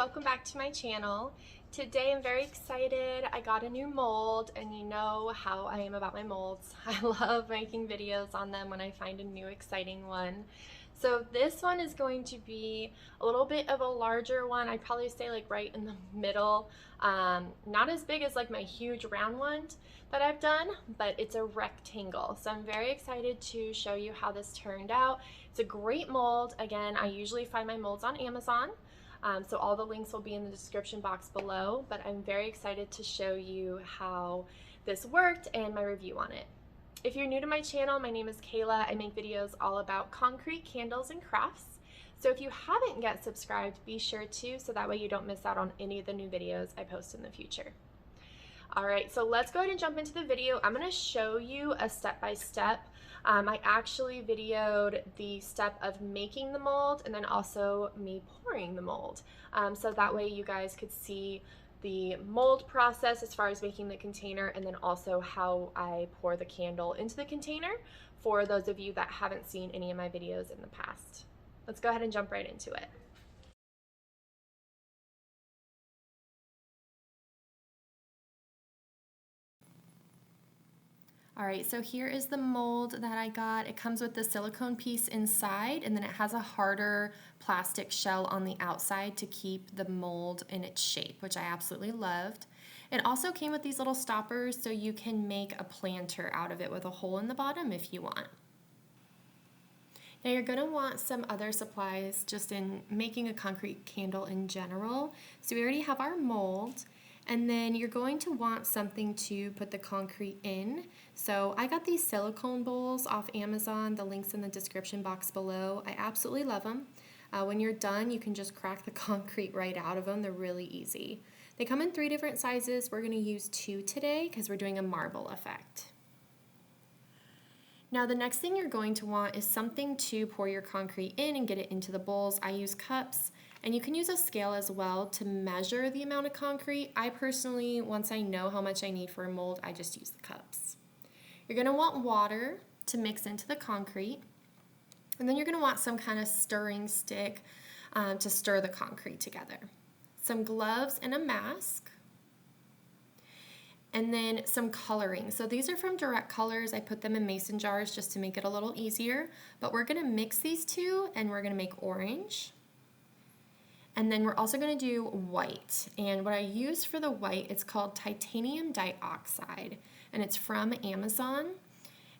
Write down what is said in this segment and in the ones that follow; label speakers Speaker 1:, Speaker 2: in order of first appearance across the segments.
Speaker 1: welcome back to my channel. Today I'm very excited. I got a new mold, and you know how I am about my molds. I love making videos on them when I find a new exciting one. So this one is going to be a little bit of a larger one. I'd probably say like right in the middle. Not as big as like my huge round one that I've done, but it's a rectangle. So I'm very excited to show you how this turned out. It's a great mold. Again, I usually find my molds on Amazon. So all the links will be in the description box below, but I'm very excited to show you how this worked and my review on it. If you're new to my channel, my name is Kayla. I make videos all about concrete, candles, and crafts. So if you haven't yet subscribed, be sure to, so that way you don't miss out on any of the new videos I post in the future. All right, so let's go ahead and jump into the video. I'm gonna show you a step-by-step. I actually videoed the step of making the mold and then also me pouring the mold. So that way you guys could see the mold process as far as making the container, and then also how I pour the candle into the container for those of you that haven't seen any of my videos in the past. Let's go ahead and jump right into it. All right, so here is the mold that I got. It comes with the silicone piece inside, and then it has a harder plastic shell on the outside to keep the mold in its shape, which I absolutely loved. It also came with these little stoppers, so you can make a planter out of it with a hole in the bottom if you want. Now you're going to want some other supplies just in making a concrete candle in general. So we already have our mold. And then you're going to want something to put the concrete in. So I got these silicone bowls off Amazon. The link's in the description box below. I absolutely love them. When you're done, you can just crack the concrete right out of them. They're really easy. They come in 3 different sizes. We're going to use 2 today because we're doing a marble effect. Now the next thing you're going to want is something to pour your concrete in and get it into the bowls. I use cups. And you can use a scale as well to measure the amount of concrete. I personally, once I know how much I need for a mold, I just use the cups. You're going to want water to mix into the concrete. And then you're going to want some kind of stirring stick to stir the concrete together. Some gloves and a mask. And then some coloring. So these are from Direct Colors. I put them in mason jars just to make it a little easier. But we're going to mix these two and we're going to make orange. And then we're also going to do white. And what I use for the white, it's called titanium dioxide. And it's from Amazon.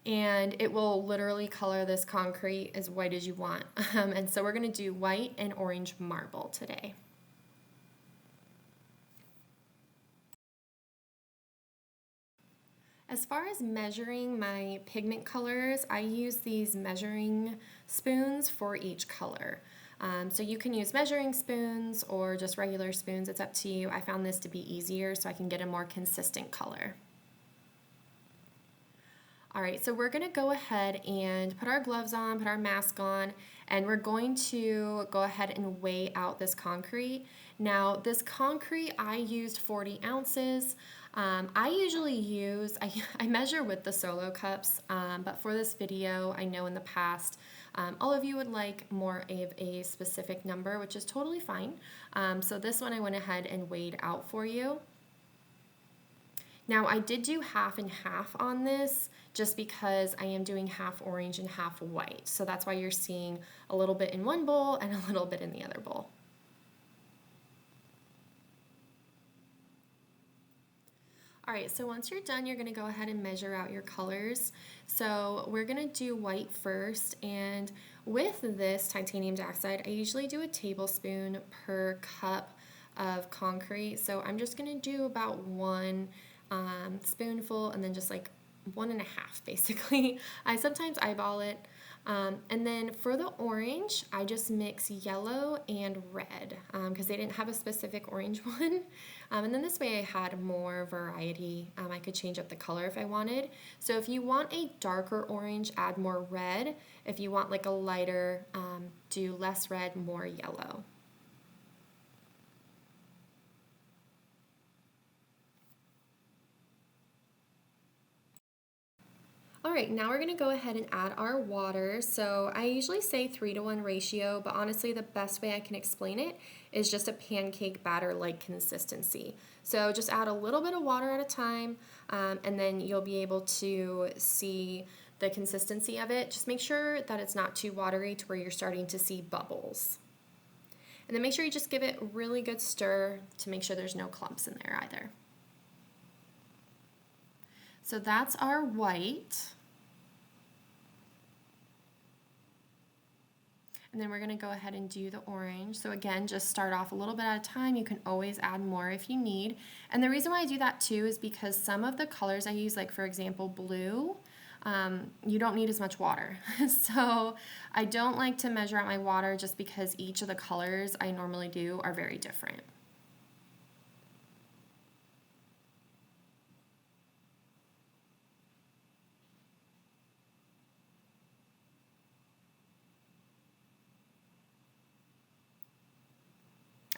Speaker 1: And it will literally color this concrete as white as you want. And so we're going to do white and orange marble today. As far as measuring my pigment colors, I use these measuring spoons for each color. So you can use measuring spoons or just regular spoons, it's up to you. I found this to be easier so I can get a more consistent color. All right, so we're gonna go ahead and put our gloves on, put our mask on, and we're going to go ahead and weigh out this concrete. Now, this concrete, I used 40 ounces. I usually use, I measure with the Solo cups, but for this video, I know in the past, all of you would like more of a specific number, which is totally fine. So this one I went ahead and weighed out for you. Now I did do half and half on this just because I am doing half orange and half white. So that's why you're seeing a little bit in one bowl and a little bit in the other bowl. All right, so once you're done, you're gonna go ahead and measure out your colors. So we're gonna do white first, and with this titanium dioxide, I usually do a tablespoon per cup of concrete. So I'm just gonna do about 1 spoonful and then just like 1.5 basically. I sometimes eyeball it. And then for the orange, I just mix yellow and red because they didn't have a specific orange one. And then this way I had more variety. I could change up the color if I wanted. So if you want a darker orange, add more red. If you want like a lighter, do less red, more yellow. All right, now we're gonna go ahead and add our water. So I usually say 3-to-1 ratio, but honestly the best way I can explain it is just a pancake batter-like consistency. So just add a little bit of water at a time, and then you'll be able to see the consistency of it. Just make sure that it's not too watery to where you're starting to see bubbles. And then make sure you just give it a really good stir to make sure there's no clumps in there either. So that's our white. And then we're gonna go ahead and do the orange. So again, just start off a little bit at a time. You can always add more if you need. And the reason why I do that too is because some of the colors I use, like for example, blue, you don't need as much water. So I don't like to measure out my water just because each of the colors I normally do are very different.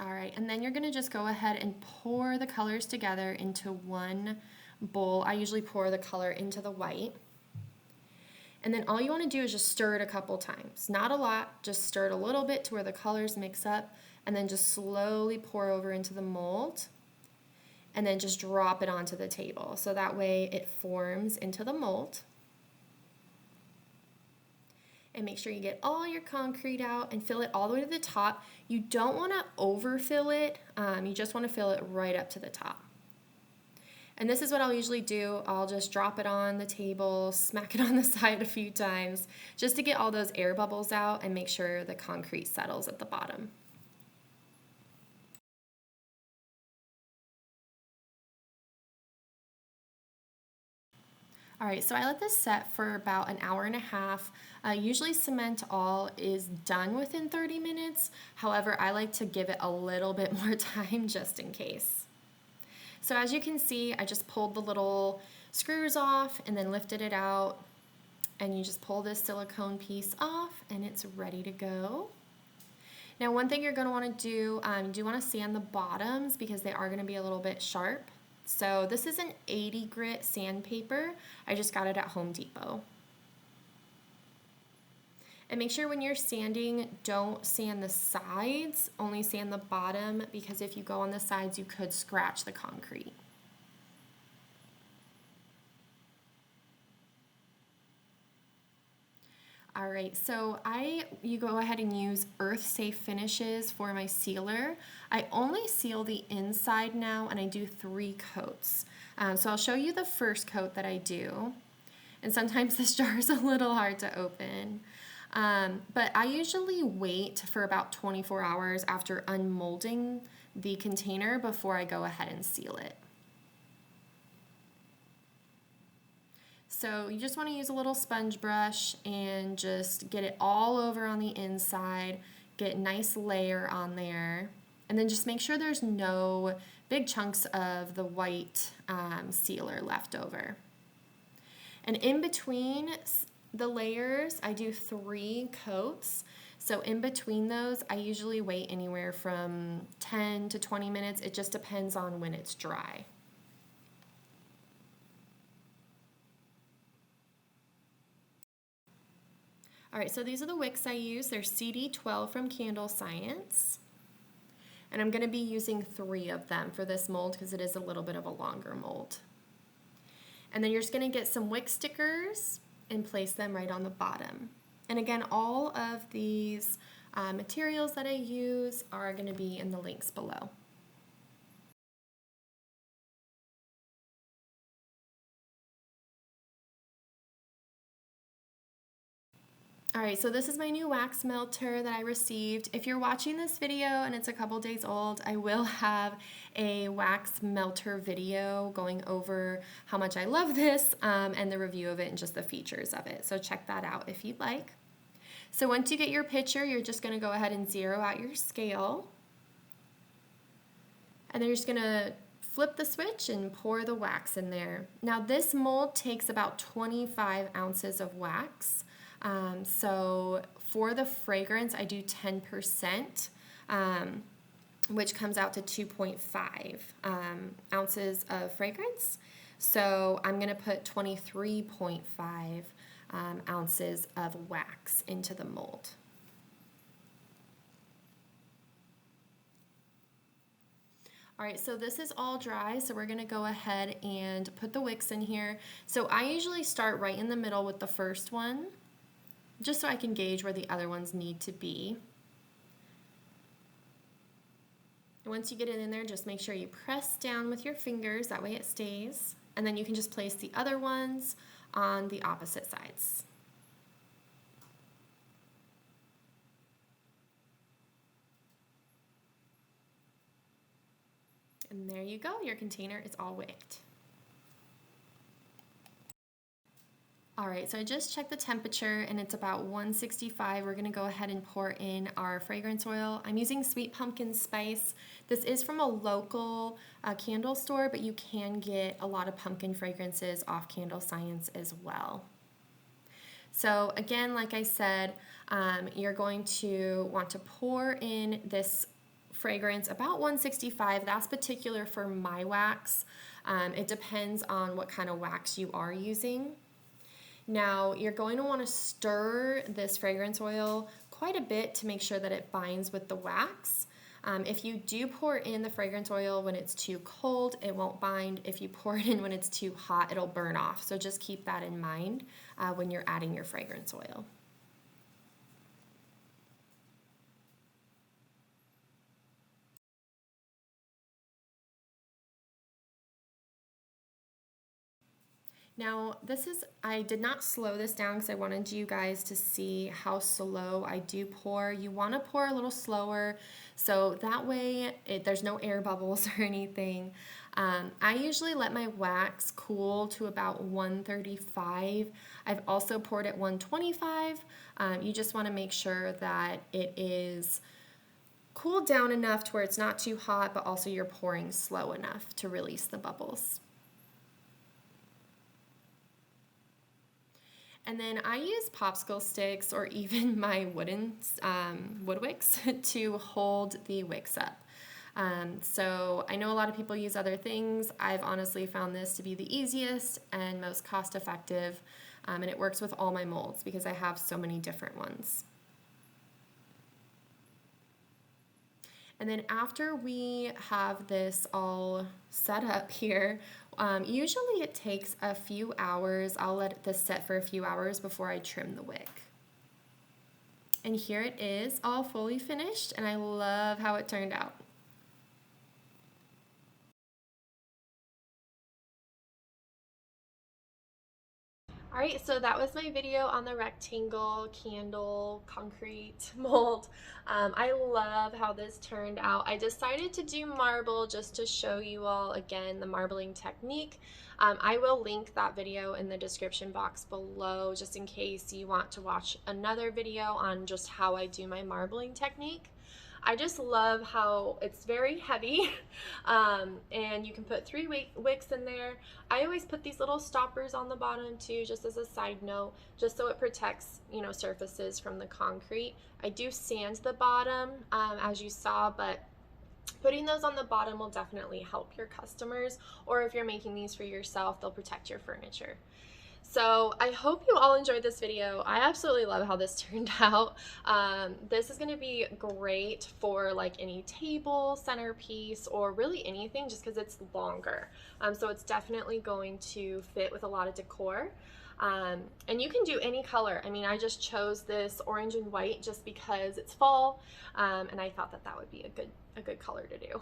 Speaker 1: All right, and then you're gonna just go ahead and pour the colors together into one bowl. I usually pour the color into the white. And then all you wanna do is just stir it a couple times. Not a lot, just stir it a little bit to where the colors mix up, and then just slowly pour over into the mold, and then just drop it onto the table. So that way it forms into the mold. And make sure you get all your concrete out and fill it all the way to the top. You don't want to overfill it, you just want to fill it right up to the top. And this is what I'll usually do. I'll just drop it on the table, smack it on the side a few times, just to get all those air bubbles out and make sure the concrete settles at the bottom. All right, so I let this set for about an hour and a half. Usually cement all is done within 30 minutes. However, I like to give it a little bit more time just in case. So as you can see, I just pulled the little screws off and then lifted it out, and you just pull this silicone piece off and it's ready to go. Now one thing you're going to want to do, you do want to sand the bottoms because they are going to be a little bit sharp. So this is an 80 grit sandpaper. I just got it at Home Depot. And make sure when you're sanding, don't sand the sides, only sand the bottom, because if you go on the sides, you could scratch the concrete. All right, so you go ahead and use Earth Safe finishes for my sealer. I only seal the inside now, and I do 3 coats. So I'll show you the first coat that I do. And sometimes this jar is a little hard to open. But I usually wait for about 24 hours after unmolding the container before I go ahead and seal it. So you just want to use a little sponge brush and just get it all over on the inside, get a nice layer on there, and then just make sure there's no big chunks of the white sealer left over. And in between the layers, I do 3 coats. So in between those, I usually wait anywhere from 10 to 20 minutes. It just depends on when it's dry. All right, so these are the wicks I use. They're CD12 from Candle Science. And I'm gonna be using 3 of them for this mold because it is a little bit of a longer mold. And then you're just gonna get some wick stickers and place them right on the bottom. And again, all of these materials that I use are gonna be in the links below. All right, so this is my new wax melter that I received. If you're watching this video and it's a couple days old, I will have a wax melter video going over how much I love this and the review of it and just the features of it. So check that out if you'd like. So once you get your picture, you're just gonna go ahead and zero out your scale. And then you're just gonna flip the switch and pour the wax in there. Now this mold takes about 25 ounces of wax. So for the fragrance, I do 10%, which comes out to 2.5 ounces of fragrance. So I'm going to put 23.5 ounces of wax into the mold. All right, so this is all dry, so we're gonna go ahead and put the wicks in here. So I usually start right in the middle with the first one, just so I can gauge where the other ones need to be. And once you get it in there, just make sure you press down with your fingers, that way it stays. And then you can just place the other ones on the opposite sides. And there you go, your container is all wicked. All right, so I just checked the temperature and it's about 165. We're gonna go ahead and pour in our fragrance oil. I'm using Sweet Pumpkin Spice. This is from a local candle store, but you can get a lot of pumpkin fragrances off Candle Science as well. So again, like I said, you're going to want to pour in this fragrance about 165. That's particular for my wax. It depends on what kind of wax you are using. Now, you're going to want to stir this fragrance oil quite a bit to make sure that it binds with the wax. If you do pour in the fragrance oil when it's too cold, it won't bind. If you pour it in when it's too hot, it'll burn off. So just keep that in mind when you're adding your fragrance oil. Now, I did not slow this down because I wanted you guys to see how slow I do pour. You want to pour a little slower so that way there's no air bubbles or anything. I usually let my wax cool to about 135. I've also poured at 125. You just want to make sure that it is cooled down enough to where it's not too hot, but also you're pouring slow enough to release the bubbles. And then I use popsicle sticks or even my wood wicks to hold the wicks up. So I know a lot of people use other things. I've honestly found this to be the easiest and most cost effective, and it works with all my molds because I have so many different ones. And then after we have this all set up here, usually it takes a few hours. I'll let this set for a few hours before I trim the wick. And here it is, all fully finished, and I love how it turned out. Alright, so that was my video on the rectangle candle concrete mold. I love how this turned out. I decided to do marble just to show you all again the marbling technique. I will link that video in the description box below just in case you want to watch another video on just how I do my marbling technique. I just love how it's very heavy, and you can put 3 wicks in there. I always put these little stoppers on the bottom too, just as a side note, just so it protects, surfaces from the concrete. I do sand the bottom, as you saw, but putting those on the bottom will definitely help your customers, or if you're making these for yourself, they'll protect your furniture. So I hope you all enjoyed this video. I absolutely love how this turned out. This is gonna be great for like any table, centerpiece, or really anything just because it's longer. So it's definitely going to fit with a lot of decor. And you can do any color. I mean, I just chose this orange and white just because it's fall, and I thought that that would be a good color to do.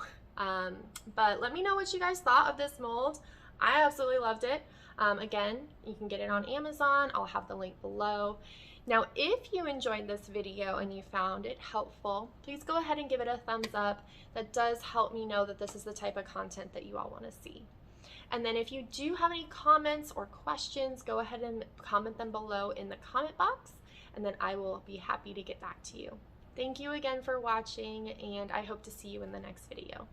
Speaker 1: But let me know what you guys thought of this mold. I absolutely loved it. Again, you can get it on Amazon. I'll have the link below. Now, if you enjoyed this video and you found it helpful, please go ahead and give it a thumbs up. That does help me know that this is the type of content that you all want to see. And then if you do have any comments or questions, go ahead and comment them below in the comment box, and then I will be happy to get back to you. Thank you again for watching, and I hope to see you in the next video.